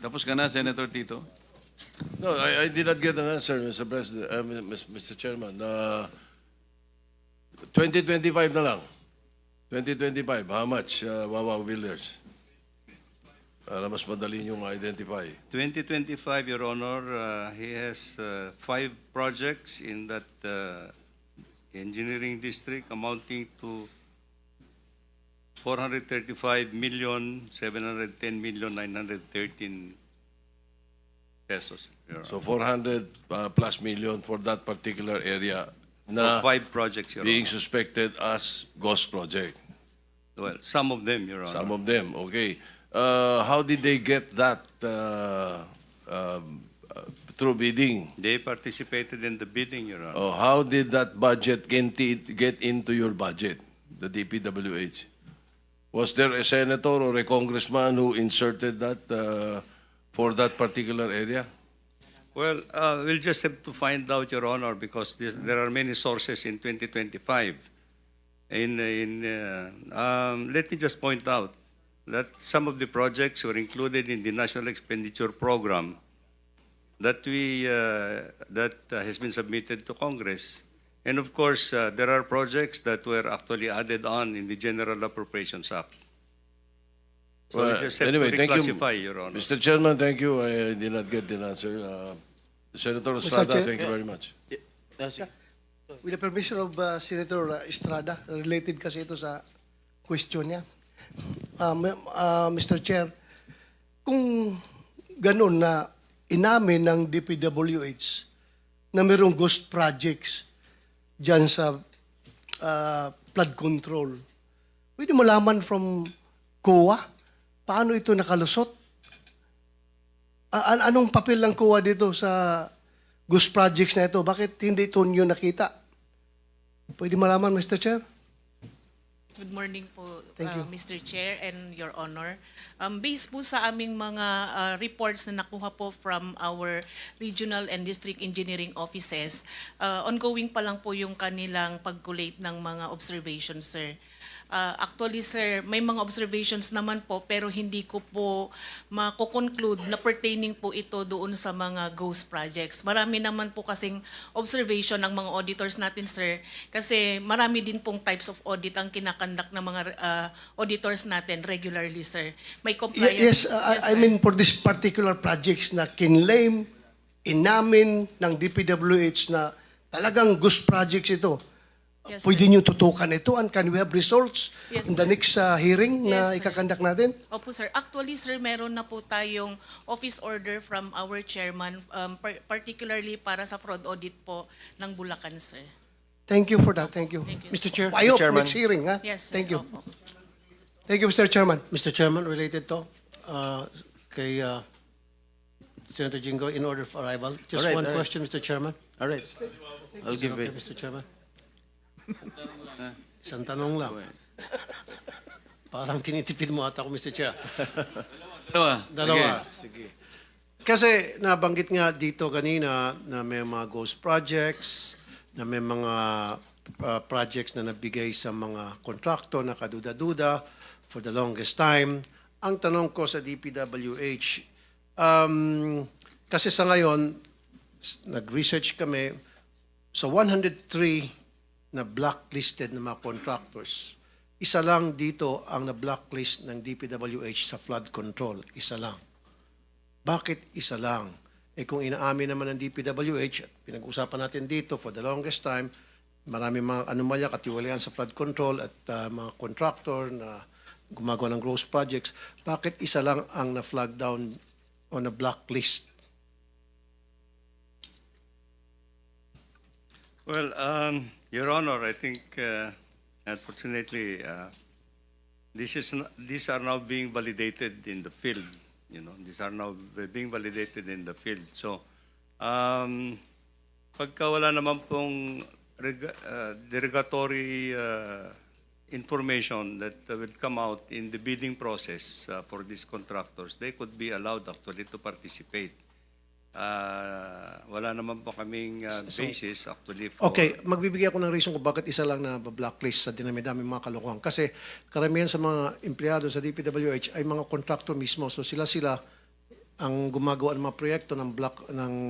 Tapos ka na, Senator Tito? No, I did not get an answer, Mr. President, Mr. Chairman. 2025 na lang. 2025, how much, Wawa Builders? Para mas madali nyo ma-identify. 2025, Your Honor, he has 5 projects in that engineering district amounting to 435,710,913 pesos. Your Honor. So 400 plus million for that particular area na For 5 projects, Your being Honor. suspected as ghost project. Well, some of them, Your Honor. Some of them, okay. How did they get that through bidding? They participated in the bidding, Your Honor. Oh, how did that budget get into your budget, the DPWH? Was there a senator or a congressman who inserted that for that particular area? Well, we'll just have to find out, Your Honor, because there are many sources in 2025. Let me just point out that some of the projects were included in the National Expenditure Program that has been submitted to Congress. And of course, there are projects that were actually added on in the General Appropriations Act. So we just have anyway, to thank you, reclassify, Your Honor. Mr. Chairman, thank you. I did not get the answer. Senator Estrada, Chair, thank you very much. With the permission of Senator Estrada, related kasi ito sa question niya. Mr. Chair, kung ganun na inamin ng DPWH na mayroong ghost projects dyan sa flood control, pwede malaman from COA paano ito nakalusot? Anong papel ng COA dito sa ghost projects na ito? Bakit hindi ito nyo nakita? Pwede malaman, Mr. Chair? Good morning po, Thank you. Mr. Chair and Your Honor. Based po sa aming mga reports na nakuha po from our regional and district engineering offices, ongoing pa lang po yung kanilang pag-collate ng mga observations, sir. Actually, sir, may mga observations naman po pero hindi ko po mako-conclude na pertaining po ito doon sa mga ghost projects. Marami naman po kasing observation ng mga auditors natin, sir, kasi marami din pong types of audit ang kinakandak ng mga auditors natin regularly, sir. May compliance. I mean for this particular projects na kinlaim, inamin ng DPWH na talagang ghost projects ito. Yes, Pwede sir. nyo tutukan ito and can we have results Yes, in the next hearing na Yes, sir. ikakandak natin? Opo, sir. Actually, sir, meron na po tayong office order from our chairman, particularly para sa fraud audit po ng Bulacan, sir. Thank you for that. Thank you. Thank you. Mr. Chair, I hope Mr. Chairman, next hearing, ha? Yes, sir. Thank you. Opo. Thank you, Mr. Chairman. Mr. Chairman, related to kay Senator Jingo in order of arrival. Just one question, Mr. Chairman. All right. I'll give Okay, it. Mr. Chairman. Isang tanong lang. Parang tinitipid mo ata ako, Mr. Chair. Dalawa. Sige. Kasi nabanggit nga dito kanina na may mga ghost projects, na may mga projects na nabigay sa mga contractor na kaduda-duda for the longest time. Ang tanong ko sa DPWH, kasi sa ngayon, nag-research kami, sa 103 na blacklisted na mga contractors, isa lang dito ang na-blacklist ng DPWH sa flood control. Isa lang. Bakit isa lang? Eh kung inaamin naman ng DPWH, at pinag-usapan natin dito for the longest time, marami mga anomalya, katiwalian sa flood control at mga contractor na gumagawa ng gross projects, bakit isa lang ang na-flag down o na-blacklist? Well, Your Honor, I think, unfortunately, these are now being validated in the field. You know, these are now being validated in the field. So, pagka wala naman pong derogatory information that will come out in the bidding process for these contractors, they could be allowed actually to participate. Wala naman po kaming basis actually for... Okay, magbibigay ako ng reason kung bakit isa lang na blacklist sa dinami-dami mga kalokohan. Kasi karamihan sa mga empleyado sa DPWH ay mga contractor mismo. So sila ang gumagawa ng mga proyekto ng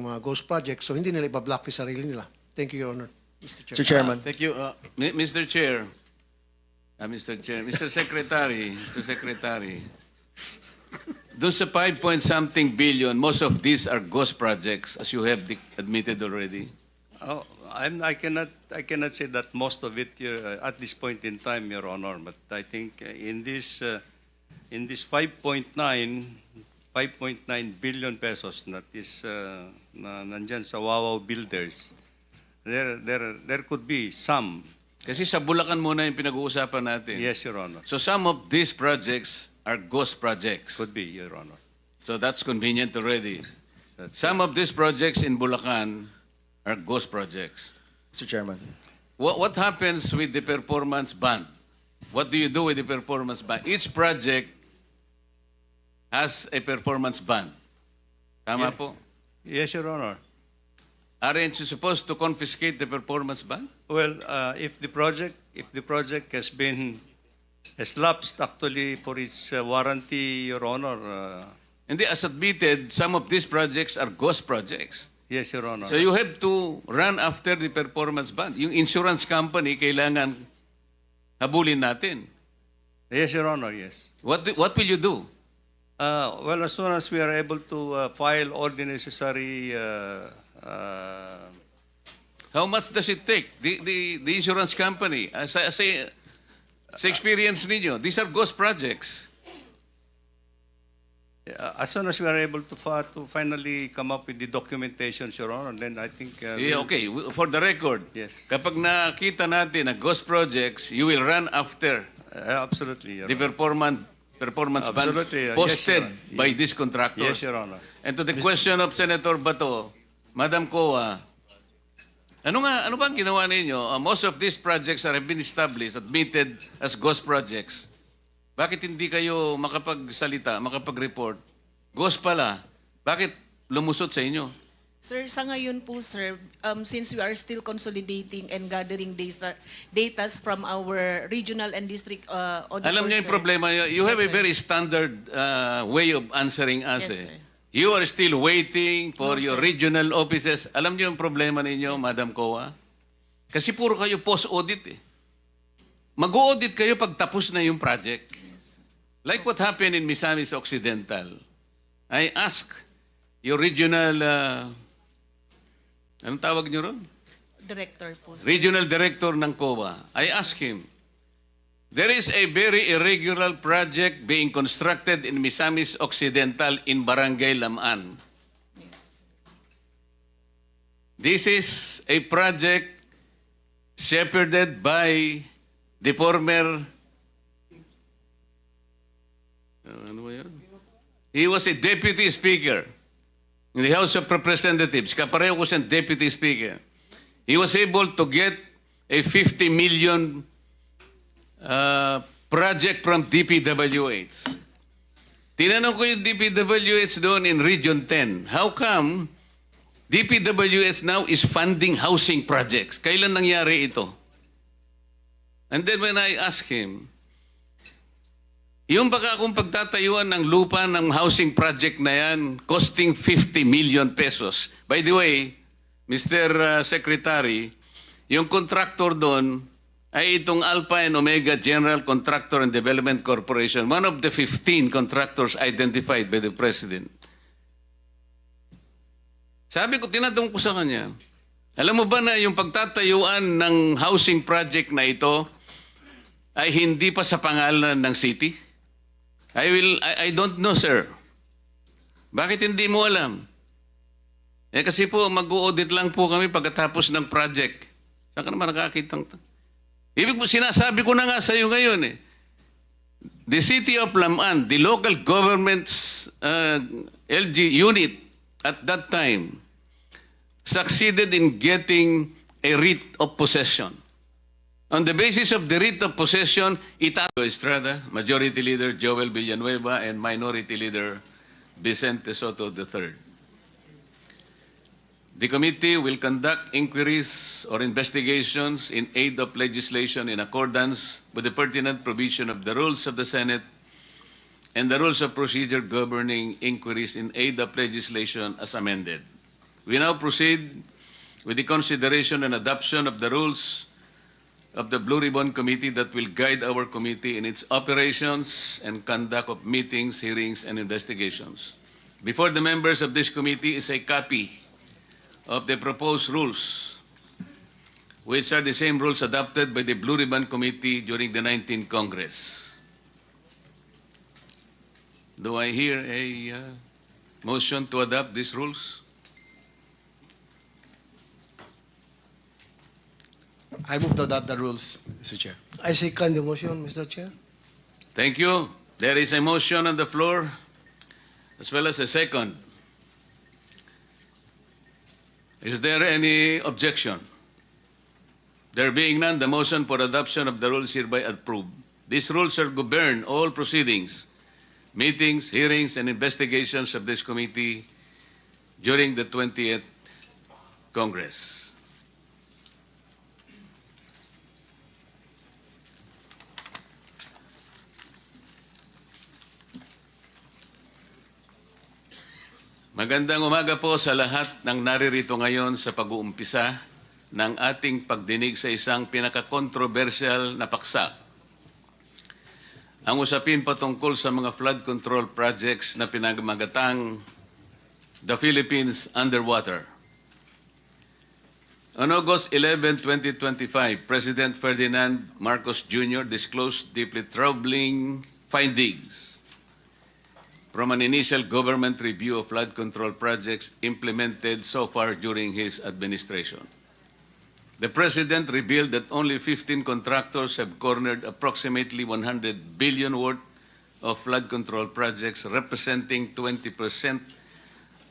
mga ghost projects, so hindi nila iba-blacklist sarili nila. Thank you, Your Honor. Mr. Chair. Mr. Chairman. Thank you. Mr. Chair. Mr. Chair. Mr. Secretary. Mr. Secretary. Doon sa 5-point-something billion, most of these are ghost projects, as you have admitted already. Oh, I cannot say that most of it at this point in time, Your Honor. But I think in this 5.9 billion pesos that is nandyan sa Wawaw Builders, there could be some. Kasi sa Bulacan muna yung pinag-uusapan natin. Yes, Your Honor. So some of these projects are ghost projects. Could be, Your Honor. So that's convenient already. Some of these projects in Bulacan are ghost projects. Mr. Chairman. What happens with the performance bond? What do you do with the performance bond? Each project has a performance bond. Tama Yeah. po? Yes, Your Honor. Aren't you supposed to confiscate the performance bond? Well, if the project has lapsed actually for its warranty, Your Honor. Hindi, as admitted, some of these projects are ghost projects. Yes, Your Honor. So you have to run after the performance bond. Yung insurance company, kailangan habulin natin. Yes, Your Honor. Yes. What will you do? Well, as soon as we are able to file all the necessary. How much does it take? The insurance company, sa experience ninyo, these are ghost projects. As soon as we are able to finally come up with the documentation, Your Honor, then I think. Okay, for the record, Yes. kapag nakita natin na ghost projects, you will run after Absolutely, Your the Honor. performance bonds Absolutely, yes, posted Your Honor. by these contractors. Yes, Your Honor. And to the question of Senator Bato, Madam Coa, ano ba ang ginawa ninyo? Most of these projects have been established, admitted as ghost projects. Bakit hindi kayo makapagsalita, makapag-report? Ghost pala. Bakit lumusot sa inyo? Sir, sa ngayon po, sir, since we are still consolidating and gathering data from our regional and district auditors, Alam niyo yung sir. problema, you have Yes, a sir. very standard way of answering us. Yes, eh. sir. You are still waiting for No, your sir. regional offices. Alam niyo yung problema ninyo, Madam Coa? Kasi puro kayo post-audit eh. Mag-audit kayo pag tapos na yung project. Like what happened in Misamis Occidental. I asked your regional, anong tawag niyo ron? Director po, sir. Regional Director ng COA. I asked him, there is a very irregular project being constructed in Misamis Occidental in Barangay Lamaan. This is a project shepherded by the former, ano ba yun? He was a deputy speaker in the House of Representatives. Kapareho ko siyang deputy speaker. He was able to get a 50 million project from DPWH. Tinanong ko yung DPWH doon in Region 10. How come DPWH now is funding housing projects? Kailan nangyari ito? And then when I asked him, yung baka akong pagtatayuan ng lupa ng housing project na yan, costing 50 million pesos. By the way, Mr. Secretary, yung contractor doon ay itong Alpha and Omega General Contractor and Development Corporation, one of the 15 contractors identified by the President. Sabi ko, tinatanong ko sa kanya, alam mo ba na yung pagtatayuan ng housing project na ito ay hindi pa sa pangalan ng city? I don't know, sir. Bakit hindi mo alam? Kasi po, mag-audit lang po kami pagkatapos ng project. Saan ka naman nakakitang? Ibig po, sinasabi ko na nga sa iyo ngayon eh. The city of Lamaan, the local government's LG unit at that time, succeeded in getting a writ of possession. On the basis of the writ of possession, Estrada, Majority Leader Joel Villanueva, and Minority Leader Vicente Soto III. The committee will conduct inquiries or investigations in aid of legislation in accordance with the pertinent provision of the rules of the Senate and the rules of procedure governing inquiries in aid of legislation as amended. We now proceed with the consideration and adoption of the rules of the Blue Ribbon Committee that will guide our committee in its operations and conduct of meetings, hearings, and investigations. Before the members of this committee is a copy of the proposed rules, which are the same rules adopted by the Blue Ribbon Committee during the 19th Congress. Do I hear a motion to adopt these rules? I move to adopt the rules, Mr. Chair. I second the motion, Mr. Chair. Thank you. There is a motion on the floor as well as a second. Is there any objection? There being none, the motion for adoption of the rules hereby approved. These rules shall govern all proceedings, meetings, hearings, and investigations of this committee during the 20th Congress. Magandang umaga po sa lahat ng naririto ngayon sa pag-uumpisa ng ating pagdinig sa isang pinaka-controversial na paksa. Ang usapin patungkol sa mga flood control projects na pinagmagatang The Philippines Underwater. On August 11, 2025, President Ferdinand Marcos Jr. disclosed deeply troubling findings from an initial government review of flood control projects implemented so far during his administration. The President revealed that only 15 contractors have cornered approximately 100 billion worth of flood control projects, representing 20%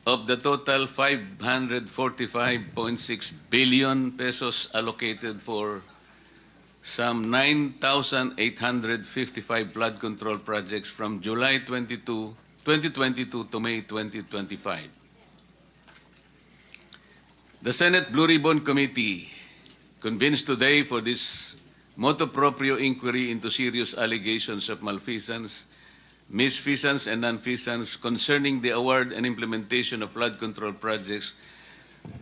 of the total 545.6 billion pesos allocated for some 9,855 flood control projects from July 2022 to May 2025. The Senate Blue Ribbon Committee convenes today for this motu proprio inquiry into serious allegations of malfeasance, misfeasance, and nonfeasance concerning the award and implementation of flood control projects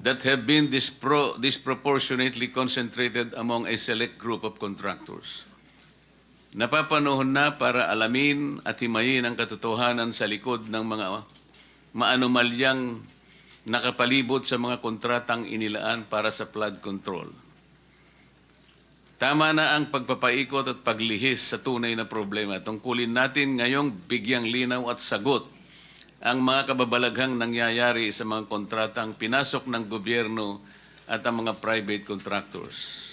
that have been disproportionately concentrated among a select group of contractors. Napapanahon na para alamin at himayin ang katotohanan sa likod ng mga maanomalyang nakapalibot sa mga kontratang inilaan para sa flood control. Tama na ang pagpapaikot at paglihis sa tunay na problema. Tungkulin natin ngayong bigyang linaw at sagot ang mga kababalaghang nangyayari sa mga kontratang pinasok ng gobyerno at ang mga private contractors.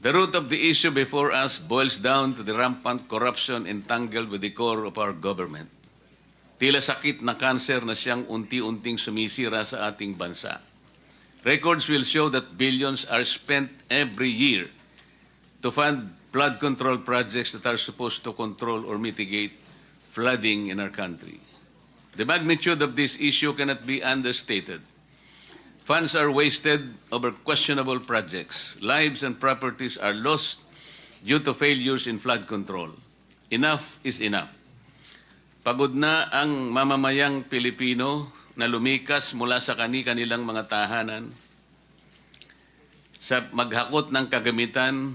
The root of the issue before us boils down to the rampant corruption entangled with the core of our government. Tila sakit na kanser na siyang unti-unting sumisira sa ating bansa. Records will show that billions are spent every year to fund flood control projects that are supposed to control or mitigate flooding in our country. The magnitude of this issue cannot be understated. Funds are wasted over questionable projects. Lives and properties are lost due to failures in flood control. Enough is enough. Pagod na ang mamamayang Pilipino na lumikas mula sa kanilang mga tahanan sa maghakot ng kagamitan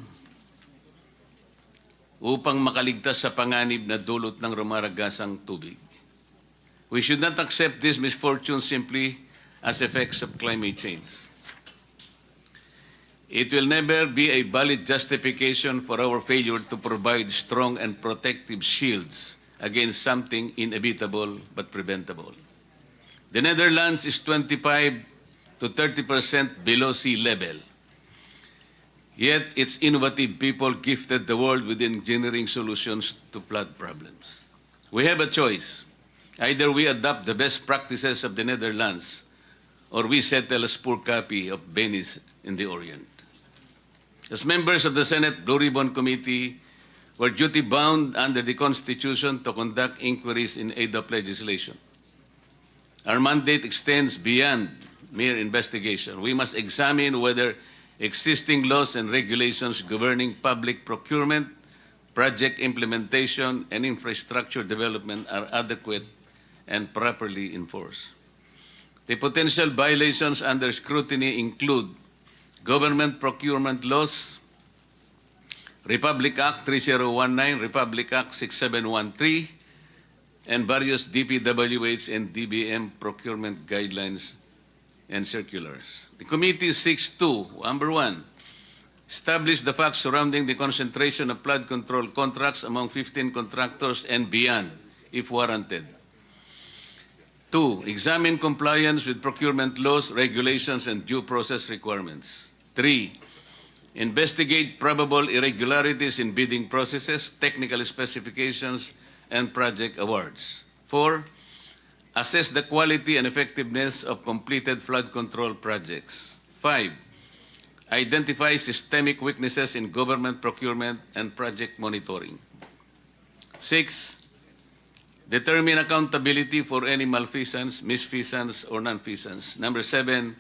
upang makaligtas sa panganib na dulot ng rumaragasang tubig. We should not accept this misfortune simply as effects of climate change. It will never be a valid justification for our failure to provide strong and protective shields against something inevitable but preventable. The Netherlands is 25 to 30% below sea level. Yet its innovative people gifted the world with engineering solutions to flood problems. We have a choice. Either we adopt the best practices of the Netherlands or we settle a poor copy of Venice in the Orient. As members of the Senate Blue Ribbon Committee, we're duty-bound under the Constitution to conduct inquiries in aid of legislation. Our mandate extends beyond mere investigation. We must examine whether existing laws and regulations governing public procurement, project implementation, and infrastructure development are adequate and properly enforced. The potential violations under scrutiny include government procurement laws, Republic Act 3019, Republic Act 6713, and various DPWH and DBM procurement guidelines and circulars. The committee seeks to, number one, establish the facts surrounding the concentration of flood control contracts among 15 contractors and beyond, if warranted. 2, examine compliance with procurement laws, regulations, and due process requirements. 3, investigate probable irregularities in bidding processes, technical specifications, and project awards. 4, assess the quality and effectiveness of completed flood control projects. 5, identify systemic weaknesses in government procurement and project monitoring. 6, determine accountability for any malfeasance, misfeasance, or nonfeasance. Number 7,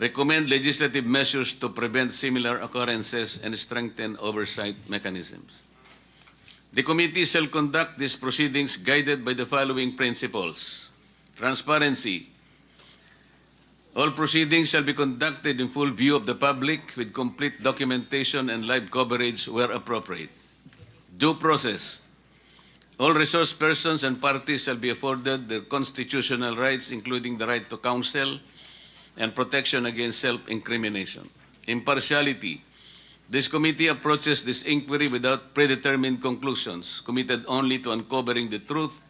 recommend legislative measures to prevent similar occurrences and strengthen oversight mechanisms. The committee shall conduct these proceedings guided by the following principles. Transparency. All proceedings shall be conducted in full view of the public with complete documentation and live coverage where appropriate. Due process. All resource persons and parties shall be afforded their constitutional rights, including the right to counsel and protection against self-incrimination. Impartiality. This committee approaches this inquiry without predetermined conclusions, committed only to uncovering the truth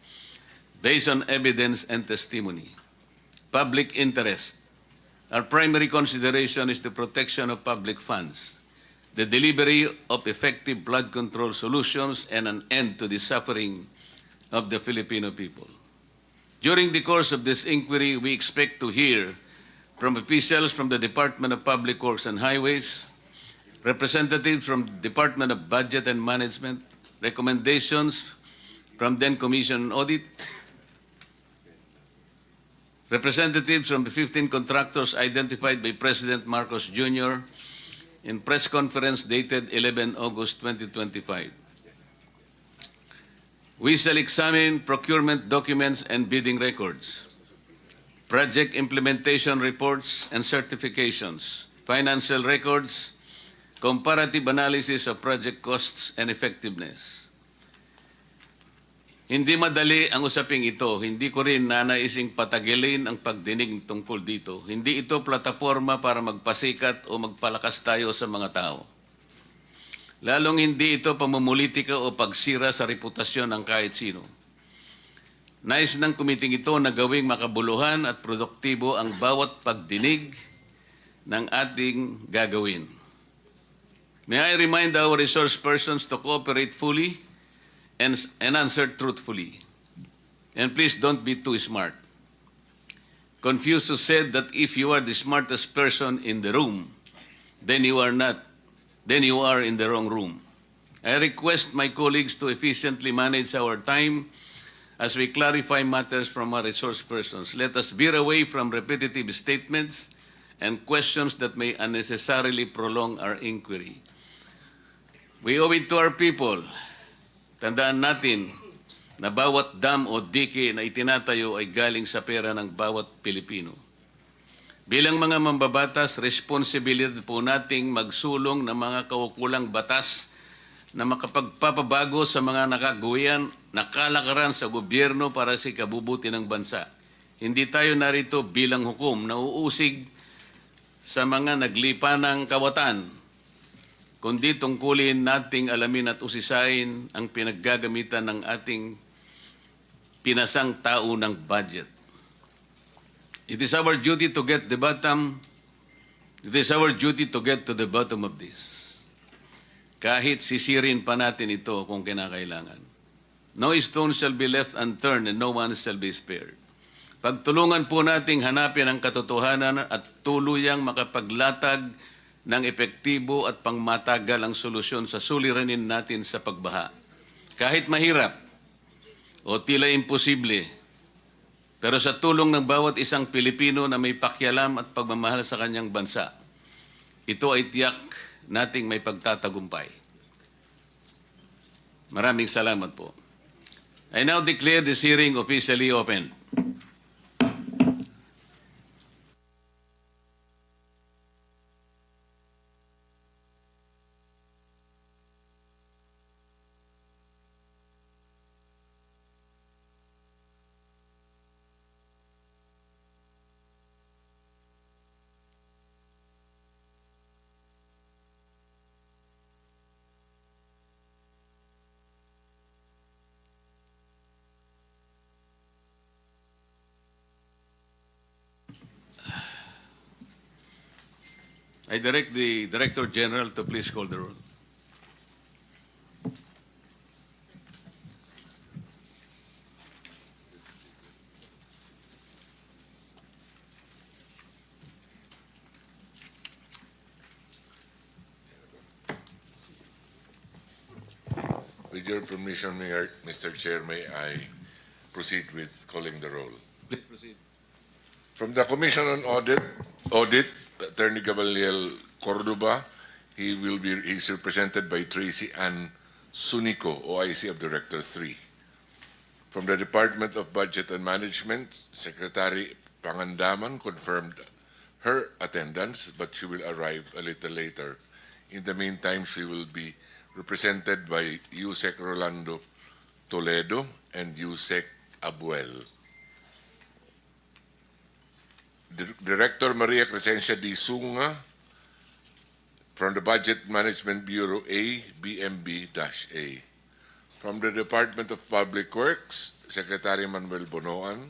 based on evidence and testimony. Public interest. Our primary consideration is the protection of public funds, the delivery of effective flood control solutions, and an end to the suffering of the Filipino people. During the course of this inquiry, we expect to hear from officials from the Department of Public Works and Highways, representatives from the Department of Budget and Management, recommendations from then Commission on Audit, representatives from the 15 contractors identified by President Marcos Jr. in press conference dated 11 August 2025. We shall examine procurement documents and bidding records, project implementation reports and certifications, financial records, comparative analysis of project costs and effectiveness. Hindi madali ang usaping ito. Hindi ko rin nanaising patagilin ang pagdinig tungkol dito. Hindi ito plataforma para magpasikat o magpalakas tayo sa mga tao. Lalong hindi ito pamumulitika o pagsira sa reputasyon ng kahit sino. Nais ng kumiting ito na gawing makabuluhan at produktibo ang bawat pagdinig ng ating gagawin. May I remind our resource persons to cooperate fully and answer truthfully. And please don't be too smart. Confucius said that if you are the smartest person in the room, then you are in the wrong room. I request my colleagues to efficiently manage our time as we clarify matters from our resource persons. Let us veer away from repetitive statements and questions that may unnecessarily prolong our inquiry. We owe it to our people. Tandaan natin na bawat dam o dike na itinatayo ay galing sa pera ng bawat Pilipino. Bilang mga mambabatas, responsibilidad po nating magsulong ng mga kaukulang batas na makapagpapabago sa mga nakalakaran sa gobyerno para sa ikabubuti ng bansa. Hindi tayo narito bilang hukom na uusig sa mga naglipanang kawatan, kundi tungkulin nating alamin at usisain ang pinaggagamitan ng ating pinasang tao ng budget. It is our duty to get to the bottom of this. Kahit sisirin pa natin ito kung kinakailangan. No stone shall be left unturned and no one shall be spared. Pagtulungan po nating hanapin ang katotohanan at tuluyang makapaglatag ng epektibo at pangmatagalang solusyon sa suliranin natin sa pagbaha. Kahit mahirap o tila imposible, pero sa tulong ng bawat isang Pilipino na may pakialam at pagmamahal sa kanyang bansa, ito ay tiyak nating may pagtatagumpay. Maraming salamat po. I now declare this hearing officially open. I direct the Director General to please call the roll. With your permission, Mr. Chair, may I proceed with calling the roll? Please proceed. From the Commission on Audit, Attorney Gabriel Cordoba, he's represented by Tracy Ann Sunico, OIC of Director 3. From the Department of Budget and Management, Secretary Pangandaman confirmed her attendance, but she will arrive a little later. In the meantime, she will be represented by Yusek Rolando Toledo and Yusek Abuel. Director Maria Crescencia D. Sunga from the Budget Management Bureau A, BMB-A. From the Department of Public Works, Secretary Manuel Bonoan,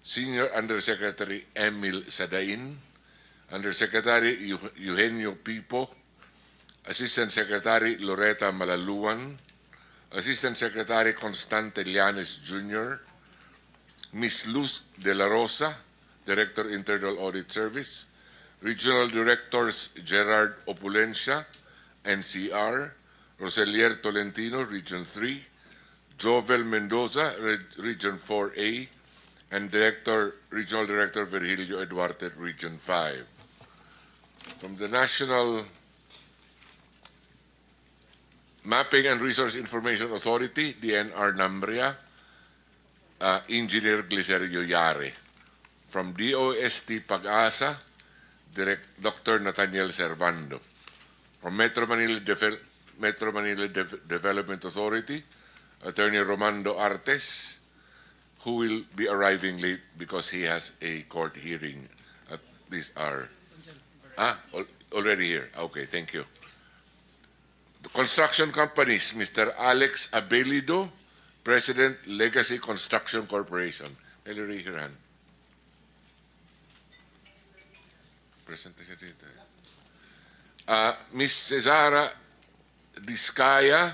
Senior Undersecretary Emil Sadain, Undersecretary Eugenio Pipo, Assistant Secretary Loretta Malaluan, Assistant Secretary Constante Llanes Jr., Ms. Luz de la Rosa, Director Internal Audit Service, Regional Directors Gerard Opulencia, NCR, Roselier Tolentino, Region 3, Jovel Mendoza, Region 4A, and Regional Director Virgilio Eduarte, Region 5. From the National Mapping and Resource Information Authority, DNR Nambria, Engineer Glicerio Yare. From DOST Pag-asa, Dr. Nathaniel Servando. From Metro Manila Development Authority, Attorney Romando Artes, who will be arriving late because he has a court hearing at this hour. Already here. Okay, thank you. The construction companies, Mr. Alex Abelido, President, Legacy Construction Corporation. Can you raise your hand? Present siya dito. Ms. Cesara Discaya,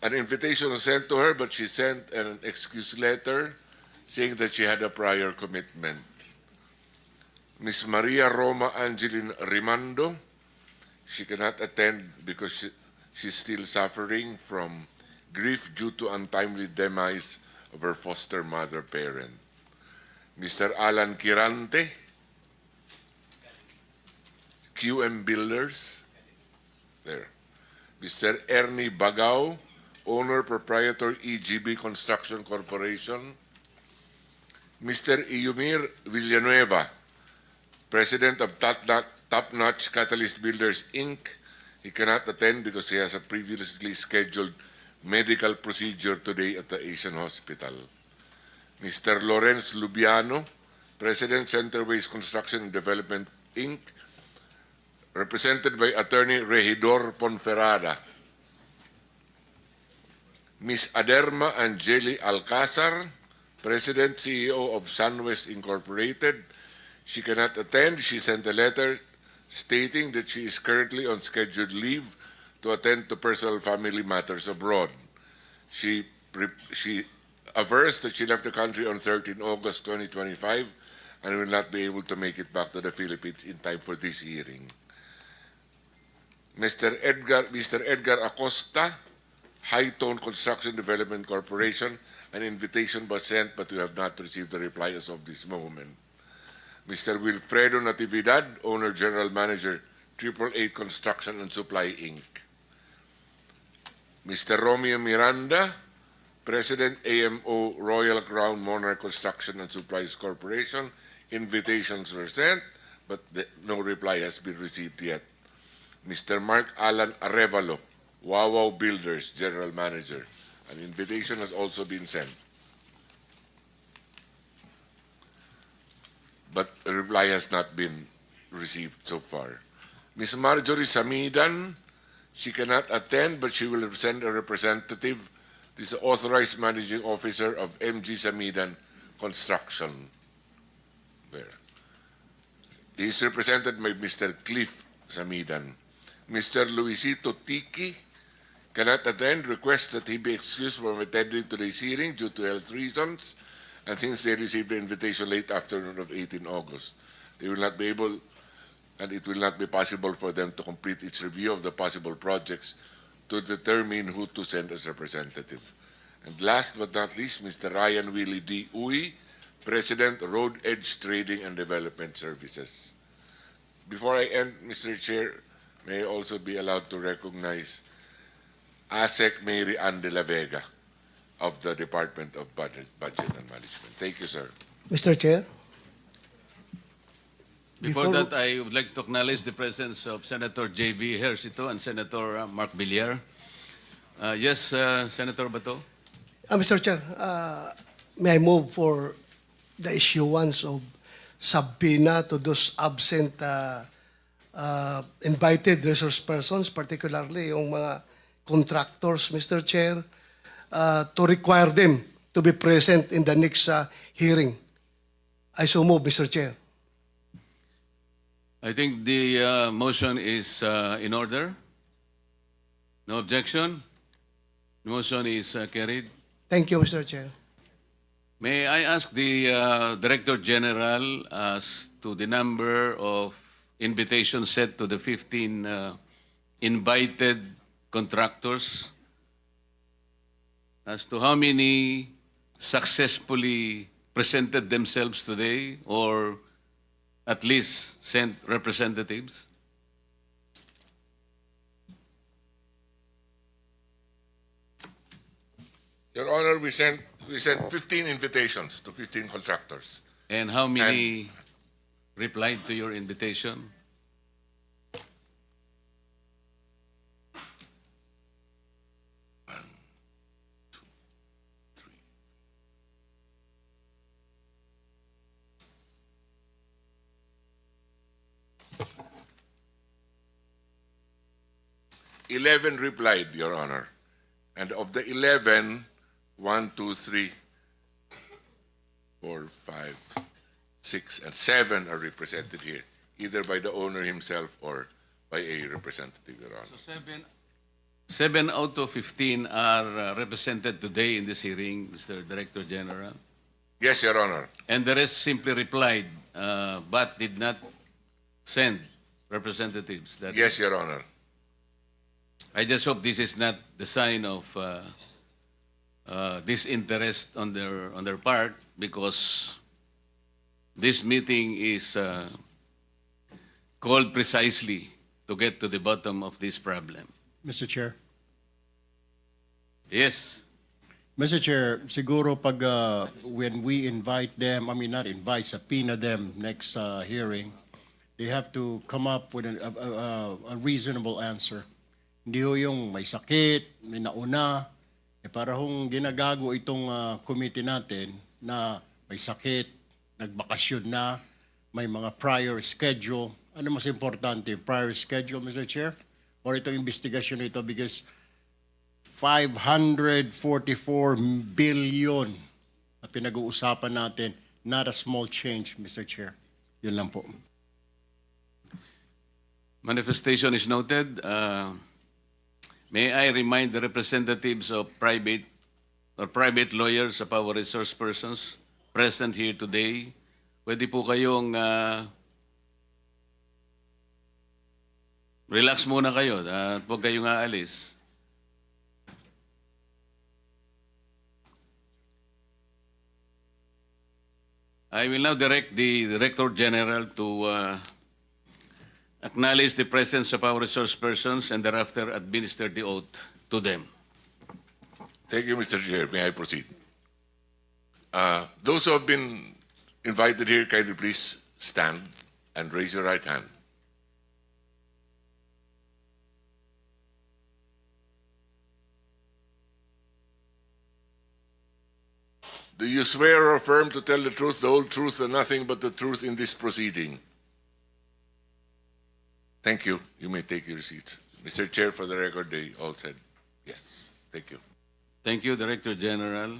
an invitation was sent to her, but she sent an excuse letter saying that she had a prior commitment. Ms. Maria Roma Angeline Rimando, she cannot attend because she's still suffering from grief due to untimely demise of her foster mother parent. Mr. Alan Kirante, QM Builders, there. Mr. Ernie Bagao, owner proprietor EGB Construction Corporation. Mr. Iumir Villanueva, president of Top Notch Catalyst Builders Inc. He cannot attend because he has a previously scheduled medical procedure today at the Asian Hospital. Mr. Lawrence Lubiano, president Centerways Construction and Development Inc., represented by Attorney Regidor Ponferrada. Ms. Aderma Angeli Alcazar, President, CEO of Sunwest Incorporated. She cannot attend. She sent a letter stating that she is currently on scheduled leave to attend to personal family matters abroad. She averse that she left the country on 13 August 2025 and will not be able to make it back to the Philippines in time for this hearing. Mr. Edgar Acosta, High Tone Construction Development Corporation. An invitation was sent, but we have not received a reply as of this moment. Mr. Wilfredo Natividad, Owner General Manager, 888 Construction and Supply, Inc. Mr. Romeo Miranda, President AMO Royal Crown Monarch Construction and Supplies Corporation. Invitations were sent, but no reply has been received yet. Mr. Mark Alan Arevalo, Wawaw Builders General Manager. An invitation has also been sent, but a reply has not been received so far. Ms. Marjorie Samidan, she cannot attend, but she will send a representative. This is the authorized managing officer of MG Samidan Construction. There. He is represented by Mr. Cliff Samidan. Mr. Luisito Tiki cannot attend, requests that he be excused from attending today's hearing due to health reasons, and since they received the invitation late afternoon of 18 August, they will not be able, and it will not be possible for them to complete its review of the possible projects to determine who to send as representative. And last but not least, Mr. Ryan Willie D. Uy, President, Road Edge Trading and Development Services. Before I end, Mr. Chair, may I also be allowed to recognize ASEC Mary Ann de la Vega of the Department of Budget and Management. Thank you, sir. Mr. Chair? Before Before- that, I would like to acknowledge the presence of Senator J.B. Hercito and Senator Mark Villar. Yes, Senator Bato? Mr. Chair, may I move for the issuance of subpoena to those absent invited resource persons, particularly yung mga contractors, Mr. Chair, to require them to be present in the next hearing. I so move, Mr. Chair. I think the motion is in order. No objection? The motion is carried. Thank you, Mr. Chair. May I ask the Director General as to the number of invitations set to the 15 invited contractors, as to how many successfully presented themselves today or at least sent representatives? Your Honor, we sent 15 invitations to 15 contractors. And how many replied to your invitation? Eleven replied, Your Honor. And of the 11, 1, 2, 3, 4, 5, 6, and 7 are represented here, either by the owner himself or by a representative, Your Honor. So seven out of 15 are represented today in this hearing, Mr. Director General. Yes, Your Honor. And the rest simply replied, but did not send representatives. Yes, Your Honor. I just hope this is not the sign of disinterest on their part, because this meeting is called precisely to get to the bottom of this problem. Mr. Chair. Yes. Mr. Chair, siguro pag when we invite them, not invite, subpoena them next hearing, they have to come up with a reasonable answer. Hindi ho yung may sakit, may nauna, para hong ginagago itong committee natin na may sakit, nagbakasyon na, may mga prior schedule. Ano mas importante, prior schedule, Mr. Chair? Or itong investigasyon ito, because 544 billion na pinag-uusapan natin, not a small change, Mr. Chair. Yun lang po. Manifestation is noted. May I remind the representatives of private lawyers of our resource persons present here today, pwede po kayong relax muna kayo at huwag kayong aalis. I will now direct the Director General to acknowledge the presence of our resource persons and thereafter administer the oath to them. Thank you, Mr. Chair. May I proceed? Those who have been invited here, kindly please stand and raise your right hand. Do you swear or affirm to tell the truth, the whole truth, and nothing but the truth in this proceeding? Thank you. You may take your seats. Mr. Chair, for the record, they all said yes. Thank you. Thank you, Director General.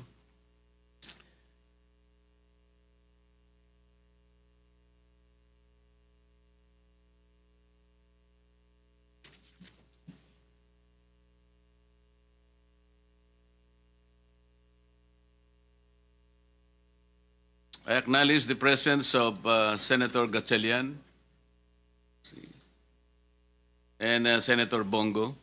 I acknowledge the presence of Senator Gatchalian and Senator Bongo.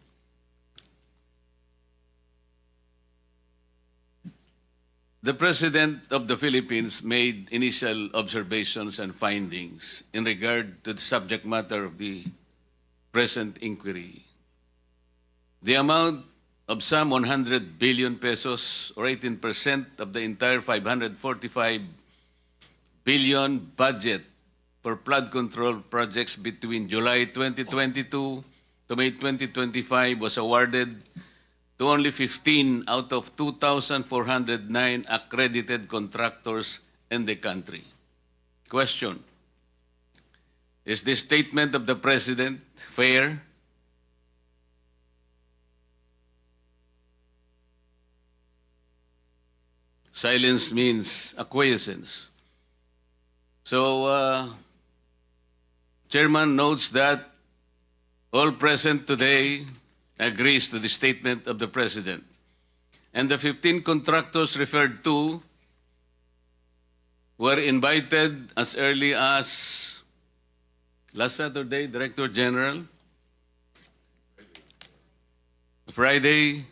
The President of the Philippines made initial observations and findings in regard to the subject matter of the present inquiry. The amount of some 100 billion pesos, or 18% of the entire 545 billion budget for flood control projects between July 2022 to May 2025 was awarded to only 15 out of 2,409 accredited contractors in the country. Question: is this statement of the President fair? Silence means acquiescence. So, Chairman notes that all present today agrees to the statement of the President. And the 15 contractors referred to were invited as early as last Saturday, Director General, Friday,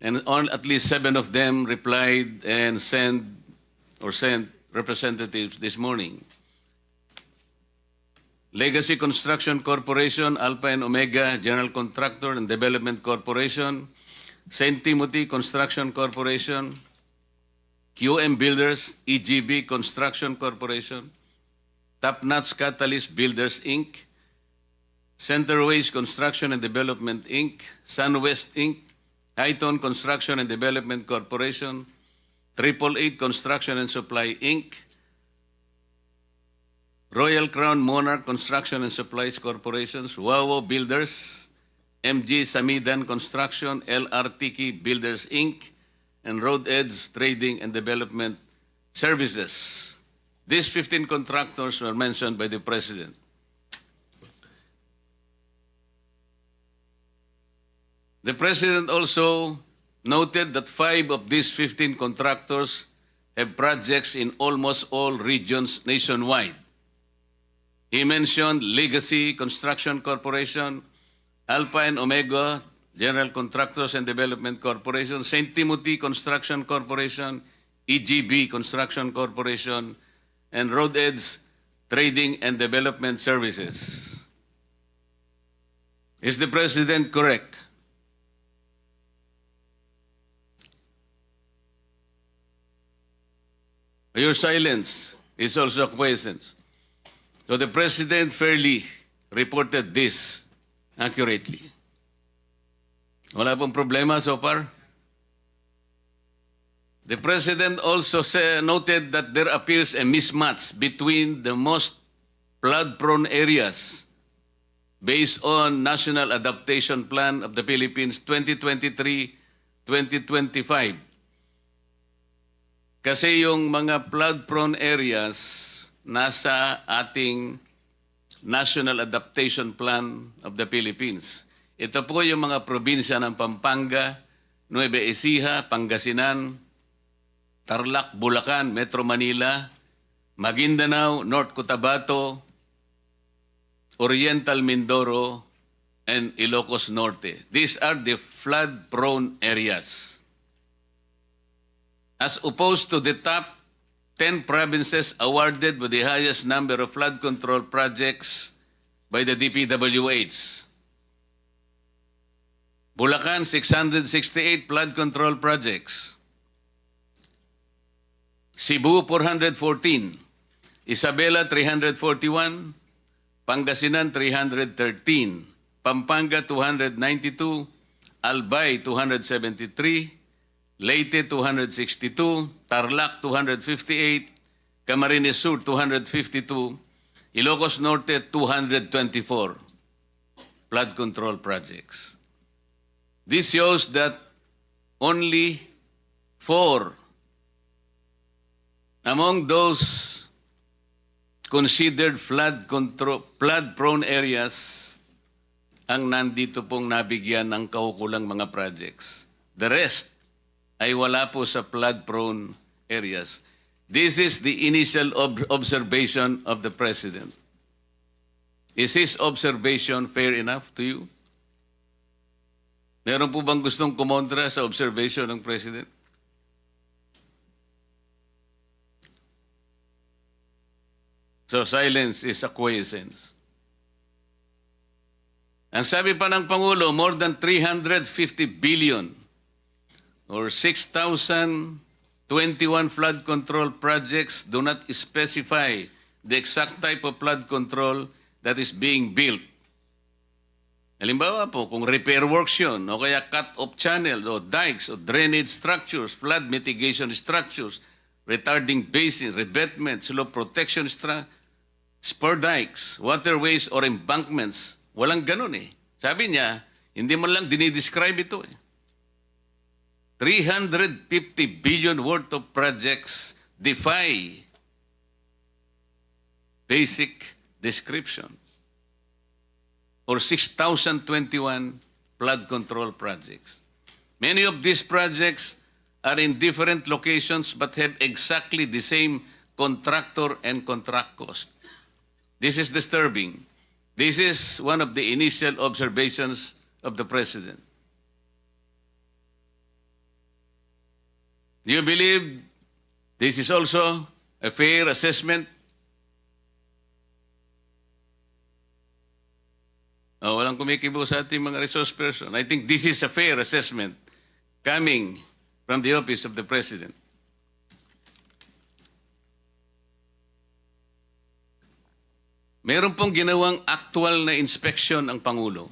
and on at least 7 of them replied and sent representatives this morning. Legacy Construction Corporation, Alpha and Omega General Contractor and Development Corporation, St. Timothy Construction Corporation, QM Builders, EGB Construction Corporation, Top Notch Catalyst Builders, Inc., Centerways Construction and Development, Inc., SunWest, Inc., Highton Construction and Development Corporation, 888 Construction and Supply, Inc., Royal Crown Monarch Construction and Supplies Corporations, Wawo Builders, MG Samidan Construction, LRTK Builders, Inc., and Road Edge Trading and Development Services. These 15 contractors were mentioned by the President. The President also noted that 5 of these 15 contractors have projects in almost all regions nationwide. He mentioned Legacy Construction Corporation, Alpha and Omega General Contractors and Development Corporation, St. Timothy Construction Corporation, EGB Construction Corporation, and Road Edge Trading and Development Services. Is the President correct? Your silence is also acquiescence. So the President fairly reported this accurately. Wala pong problema so far? The President also noted that there appears a mismatch between the most flood-prone areas based on National Adaptation Plan of the Philippines 2023-2025. Kasi yung mga flood-prone areas nasa ating National Adaptation Plan of the Philippines. Ito po yung mga probinsya ng Pampanga, Nueva Ecija, Pangasinan, Tarlac, Bulacan, Metro Manila, Maguindanao, North Cotabato, Oriental Mindoro, and Ilocos Norte. These are the flood-prone areas. As opposed to the top 10 provinces awarded with the highest number of flood control projects by the DPWH. Bulacan, 668 flood control projects. Cebu, 414. Isabela, 341. Pangasinan, 313. Pampanga, 292. Albay, 273. Leyte, 262. Tarlac, 258. Camarines Sur, 252. Ilocos Norte, 224 flood control projects. This shows that only 4 among those considered flood-prone areas ang nandito pong nabigyan ng kaukulang mga projects. The rest ay wala po sa flood-prone areas. This is the initial observation of the President. Is his observation fair enough to you? Meron po bang gustong kumontra sa observation ng President? So silence is acquiescence. Ang sabi pa ng Pangulo, more than 350 billion or 6,021 flood control projects do not specify the exact type of flood control that is being built. Halimbawa po, kung repair works yun, o kaya cut-off channel, o dikes, o drainage structures, flood mitigation structures, retarding basin, revetment, slope protection spur dikes, waterways, or embankments. Walang ganun eh. Sabi niya, hindi mo lang dinidescribe ito eh. 350 billion worth of projects defy basic description. Or 6,021 flood control projects. Many of these projects are in different locations but have exactly the same contractor and contract cost. This is disturbing. This is one of the initial observations of the President. Do you believe this is also a fair assessment? Oh, walang kumikibo sa ating mga resource person. I think this is a fair assessment coming from the office of the President. Meron pong ginawang actual na inspection ang Pangulo.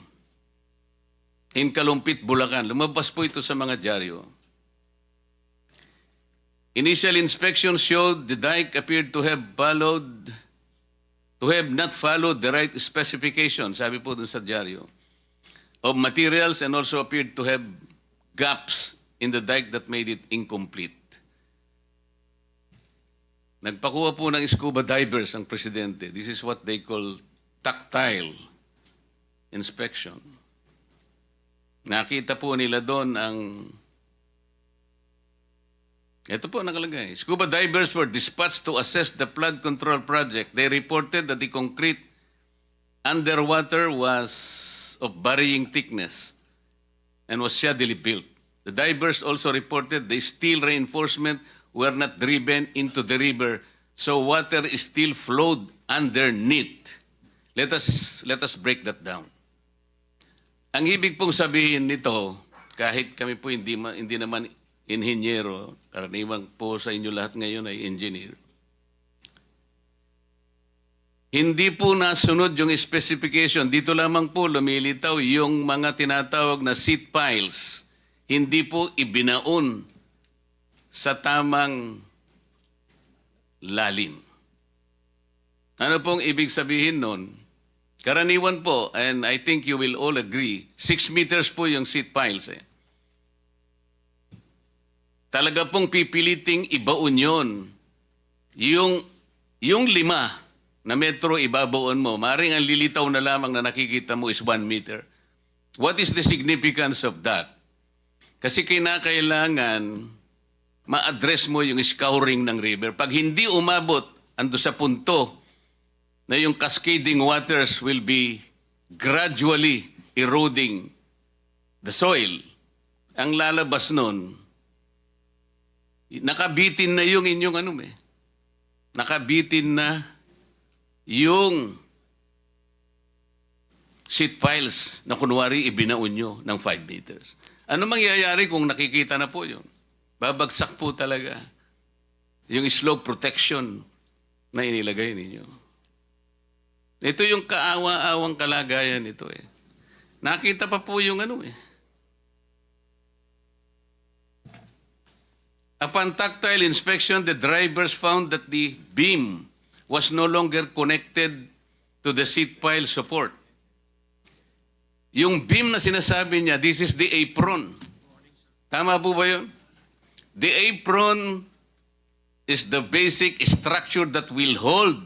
In Kalumpit, Bulacan. Lumabas po ito sa mga dyaryo. Initial inspection showed the dike appeared to have not followed the right specification, sabi po dun sa dyaryo, of materials and also appeared to have gaps in the dike that made it incomplete. Nagpakuha po ng scuba divers ang Presidente. This is what they call tactile inspection. Nakita po nila doon ang ito po nakalagay. Scuba divers were dispatched to assess the flood control project. They reported that the concrete underwater was of varying thickness and was shaddily built. The divers also reported the steel reinforcement were not driven into the river, so water still flowed underneath. Let us break that down. Ang ibig pong sabihin nito, kahit kami po hindi naman inhinyero, karaniwang po sa inyo lahat ngayon ay engineer. Hindi po nasunod yung specification. Dito lamang po lumilitaw yung mga tinatawag na seat piles. Hindi po ibinaon sa tamang lalim. Ano pong ibig sabihin nun? Karaniwan po, and I think you will all agree, 6 meters po yung seat piles eh. Talaga pong pipiliting ibaon yun. Yung 5 na metro ibabaon mo, maaaring ang lilitaw na lamang na nakikita mo is 1 meter. What is the significance of that? Kasi kinakailangan ma-address mo yung scouring ng river. Pag hindi umabot, ando sa punto na yung cascading waters will be gradually eroding the soil, ang lalabas nun, nakabitin na yung inyong nakabitin na yung seat piles na kunwari ibinaon nyo ng 5 meters. Ano mangyayari kung nakikita na po yun? Babagsak po talaga yung slope protection na inilagay ninyo. Ito yung kaawa-awang kalagayan nito eh. Nakita pa po yung ano eh. Upon tactile inspection, the drivers found that the beam was no longer connected to the seat pile support. Yung beam na sinasabi niya, this is the apron. Tama po ba yun? The apron is the basic structure that will hold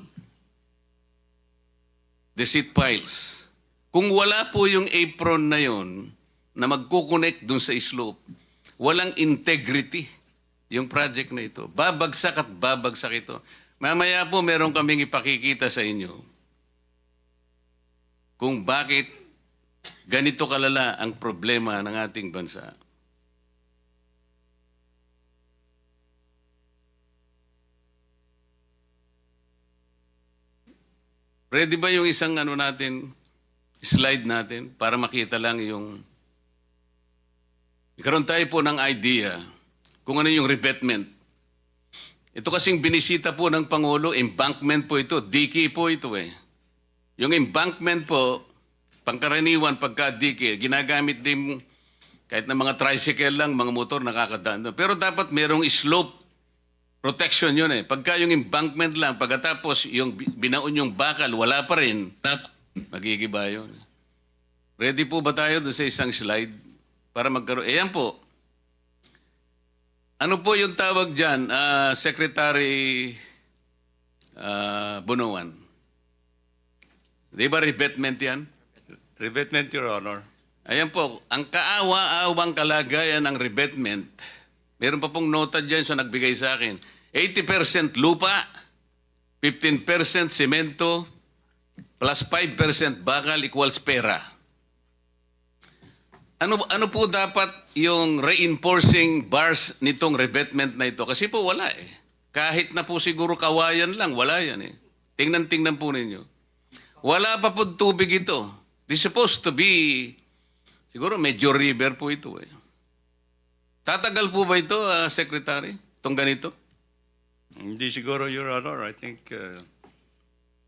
the seat piles. Kung wala po yung apron na yun, na magkukonect dun sa slope, walang integrity yung project na ito. Babagsak at babagsak ito. Mamaya po meron kaming ipakikita sa inyo kung bakit ganito kalala ang problema ng ating bansa. Ready ba yung isang ano natin, slide natin para makita lang yung... Karoon tayo po ng idea kung ano yung revetment. Ito kasing binisita po ng Pangulo, embankment po ito, diki po ito eh. Yung embankment po, pangkaraniwan pagka diki, ginagamit din kahit na mga tricycle lang, mga motor nakakadaan. Pero dapat merong slope protection yun eh. Pagka yung embankment lang, pagkatapos yung binaon yung bakal, wala pa rin, magigiba yun. Ready po ba tayo doon sa isang slide para magkaroon? Ayan po. Ano po yung tawag dyan, Secretary Bunuan? Di ba revetment yan? Revetment, Your Honor. Ayan po, ang kaawa-awang kalagayan ng revetment, meron pa pong nota dyan sa nagbigay sa akin. 80% lupa, 15% semento, plus 5% bakal equals pera. Ano po dapat yung reinforcing bars nitong revetment na ito? Kasi po wala eh. Kahit na po siguro kawayan lang, wala yan eh. Tingnan po ninyo. Wala pa po tubig ito. This is supposed to be, siguro medyo river po ito eh. Tatagal po ba ito, Secretary? Itong ganito? Hindi siguro, Your Honor. I think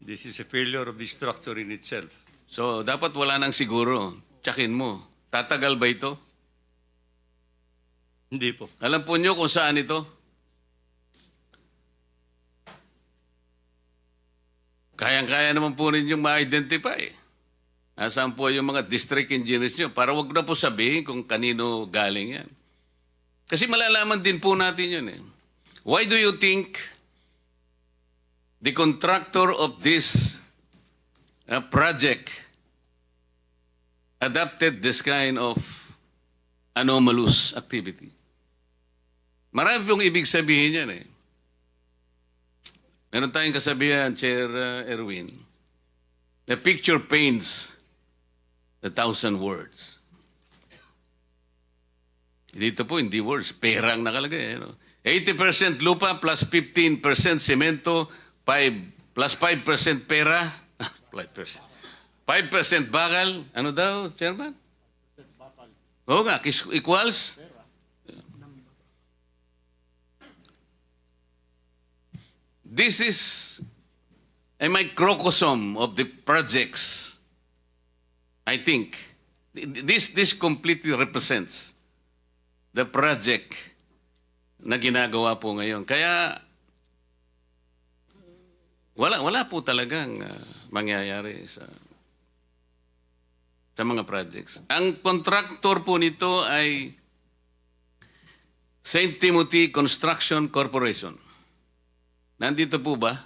this is a failure of the structure in itself. So, dapat wala nang siguro. Tsakin mo. Tatagal ba ito? Hindi po. Alam po nyo kung saan ito? Kayang-kaya naman po ninyong ma-identify. Nasaan po yung mga district engineers nyo? Para wag na po sabihin kung kanino galing yan. Kasi malalaman din po natin yun eh. Why do you think the contractor of this project adopted this kind of anomalous activity? Marami pong ibig sabihin yan eh. Meron tayong kasabihan, Chair Erwin, the picture paints 1,000 words. Dito po, hindi words, perang nakalagay. No? 80% lupa plus 15% semento, 5 plus 5% pera, 5% bakal, ano daw, Chairman? Oo nga, equals? This is a microcosm of the projects. I think this completely represents the project na ginagawa po ngayon. Kaya wala po talagang mangyayari sa mga projects. Ang contractor po nito ay St. Timothy Construction Corporation. Nandito po ba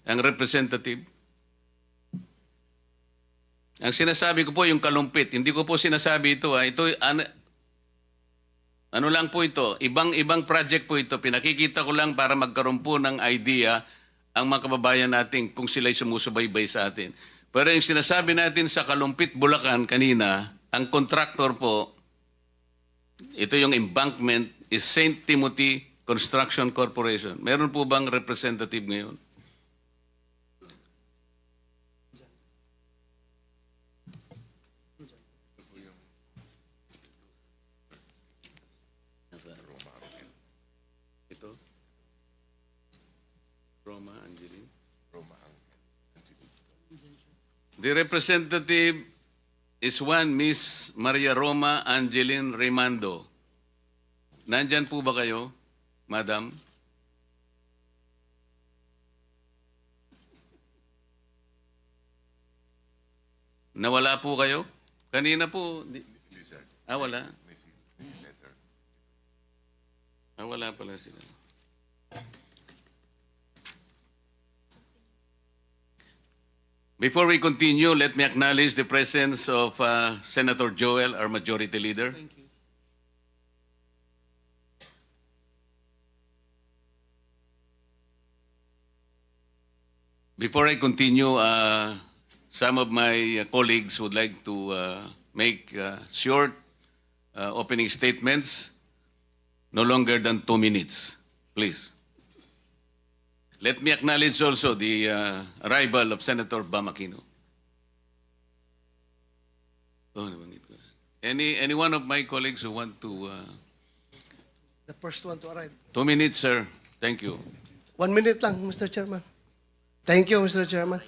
ang representative? Ang sinasabi ko po yung kalumpit. Hindi ko po sinasabi ito. Ito ano lang po ito. Ibang project po ito. Pinakikita ko lang para magkaroon po ng idea ang mga kababayan natin kung sila'y sumusubaybay sa atin. Pero yung sinasabi natin sa Kalumpit, Bulacan kanina, ang contractor po, ito yung embankment, is St. Timothy Construction Corporation. Meron po bang representative ngayon? The representative is one Miss Maria Roma Angeline Remando. Nandyan po ba kayo, Madam? Nawala po kayo? Kanina po. Wala. Wala pala sila. Before we continue, let me acknowledge the presence of Senator Joel, our Majority Leader. Thank you. Before I continue, some of my colleagues would like to make short opening statements, no longer than 2 minutes, please. Let me acknowledge also the arrival of Senator Bamakino. Any one of my colleagues who want to... The first one to arrive. 2 minutes, sir. Thank you. 1 minute lang, Mr. Chairman. Thank you, Mr. Chairman.